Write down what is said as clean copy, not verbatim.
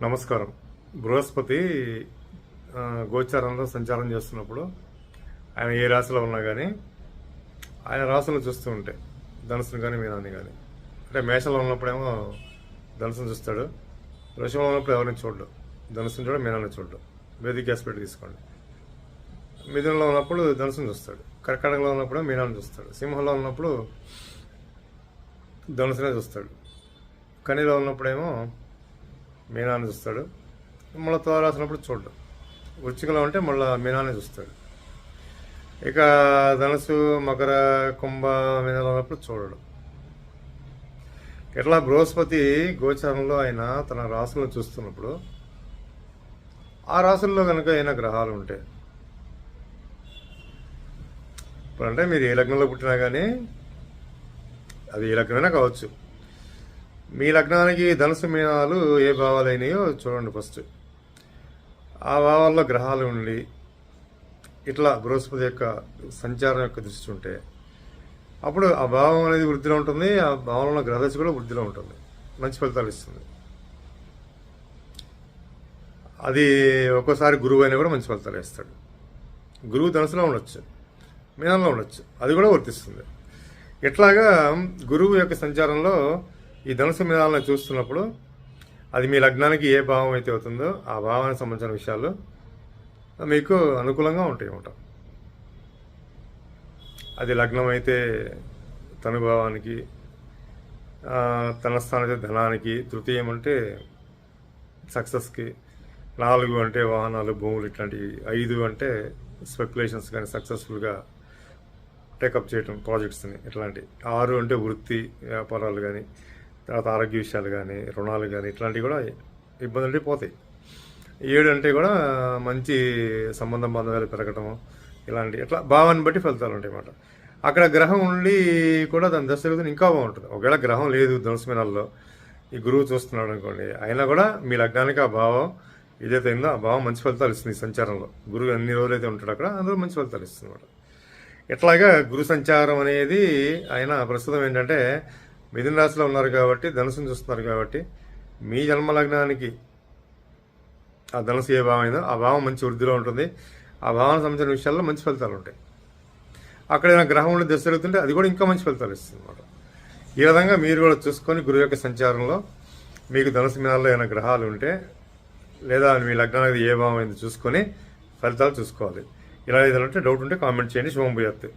నమస్కారం. బృహస్పతి గోచారంలో సంచారం చేస్తున్నప్పుడు ఆయన ఏ రాశిలో ఉన్నా కానీ ఆయన రాశులను చూస్తూ ఉంటే ధనుసును కానీ మీనాన్ని కానీ, అంటే మేషంలో ఉన్నప్పుడేమో ధనుసును చూస్తాడు, వృషభంలో ఉన్నప్పుడు ఎవరిని చూడడు, ధనుసుని చూడ మీనాన్ని చూడడు. వేదిక ఆస్పెక్ట్ తీసుకోండి. మిథునంలో ఉన్నప్పుడు ధనుసును చూస్తాడు, కర్కాటకంలో ఉన్నప్పుడు మీనాన్ని చూస్తాడు, సింహంలో ఉన్నప్పుడు ధనుసునే చూస్తాడు, కన్యలో ఉన్నప్పుడేమో మీనాన్ని చూస్తాడు, మళ్ళీ తుల రాసినప్పుడు చూడడు, వృశ్చికంలో ఉంటే మళ్ళీ మీనాన్ని చూస్తాడు. ఇక ధనుసు, మకర, కుంభ, మీనాలు ఉన్నప్పుడు చూడడు. ఇట్లా బృహస్పతి గోచారంలో ఆయన తన రాశులను చూస్తున్నప్పుడు ఆ రాశుల్లో కనుక ఏమైనా గ్రహాలు ఉంటాయి, ఇప్పుడు అంటే మీరు ఏ లగ్నంలో పుట్టినా కానీ అది ఏ లగ్నమైనా కావచ్చు, మీ లగ్నానికి ధనుసు మీనాలు ఏ భావాలు అయినాయో చూడండి ఫస్ట్. ఆ భావాల్లో గ్రహాలు ఉండి ఇట్లా బృహస్పతి యొక్క సంచారం యొక్క దృష్టి ఉంటే అప్పుడు ఆ భావం అనేది వృద్ధిలో ఉంటుంది, ఆ భావంలో గ్రహదశ కూడా వృద్ధిలో ఉంటుంది, మంచి ఫలితాలు ఇస్తుంది. అది ఒక్కోసారి గురువు అయినా కూడా మంచి ఫలితాలు ఇస్తాడు. గురువు ధనుసులో ఉండొచ్చు, మీనంలో ఉండొచ్చు, అది కూడా వర్తిస్తుంది. ఇట్లాగా గురువు యొక్క సంచారంలో ఈ ధనుసు మీనాలను చూస్తున్నప్పుడు అది మీ లగ్నానికి ఏ భావం అయితే అవుతుందో ఆ భావానికి సంబంధించిన విషయాలు మీకు అనుకూలంగా ఉంటాయి అన్నమాట. అది లగ్నం అయితే తన భావానికి, తన స్థానం అయితే ధనానికి, తృతీయం అంటే సక్సెస్కి, 4 అంటే వాహనాలు, భూములు ఇట్లాంటివి, 5 అంటే స్పెక్యులేషన్స్ కానీ సక్సెస్ఫుల్గా టేకప్ చేయటం ప్రాజెక్ట్స్ని ఇట్లాంటి, 6 అంటే వృత్తి వ్యాపారాలు కానీ, తర్వాత ఆరోగ్య విషయాలు కానీ, రుణాలు కానీ ఇట్లాంటివి కూడా ఇబ్బందులు పోతాయి. 7 అంటే కూడా మంచి సంబంధం బాంధవ్యాలు పెరగటము, ఇలాంటి ఇట్లా భావాన్ని బట్టి ఫలితాలు ఉంటాయి అన్నమాట. అక్కడ గ్రహం ఉండి కూడా దాని దశ జరుగుతుంది ఇంకా బాగుంటుంది. ఒకవేళ గ్రహం లేదు ధనుసు మీనాల్లో, ఈ గురువు చూస్తున్నాడు అనుకోండి, అయినా కూడా మీ లగ్నానికి ఆ భావం ఏదైతే ఉందో ఆ భావం మంచి ఫలితాలు ఇస్తుంది. సంచారంలో గురువు ఎన్ని రోజులైతే ఉంటాడు అక్కడ అందులో మంచి ఫలితాలు ఇస్తుంది అన్నమాట. ఇట్లాగా గురు సంచారం అనేది ఆయన ప్రస్తుతం ఏంటంటే మిథున రాశిలో ఉన్నారు కాబట్టి, ధనుసును చూస్తున్నారు కాబట్టి, మీ జన్మ లగ్నానికి ఆ ధనుసు ఏ భావం అయిందో ఆ భావం మంచి వృద్ధిలో ఉంటుంది, ఆ భావానికి సంబంధించిన విషయాల్లో మంచి ఫలితాలు ఉంటాయి. అక్కడ ఏదైనా గ్రహం ఉండి దశ జరుగుతుంటే అది కూడా ఇంకా మంచి ఫలితాలు ఇస్తుంది అన్నమాట. ఈ విధంగా మీరు కూడా చూసుకొని గురువు యొక్క సంచారంలో మీకు ధనుసు మీనాల్లో ఏమైనా గ్రహాలు ఉంటే లేదా మీ లగ్నానికి ఏ భావం అయింది చూసుకొని ఫలితాలు చూసుకోవాలి. ఇలా ఏదైనా ఉంటే డౌట్ ఉంటే కామెంట్ చేయండి. శుభం భూయాత్తు.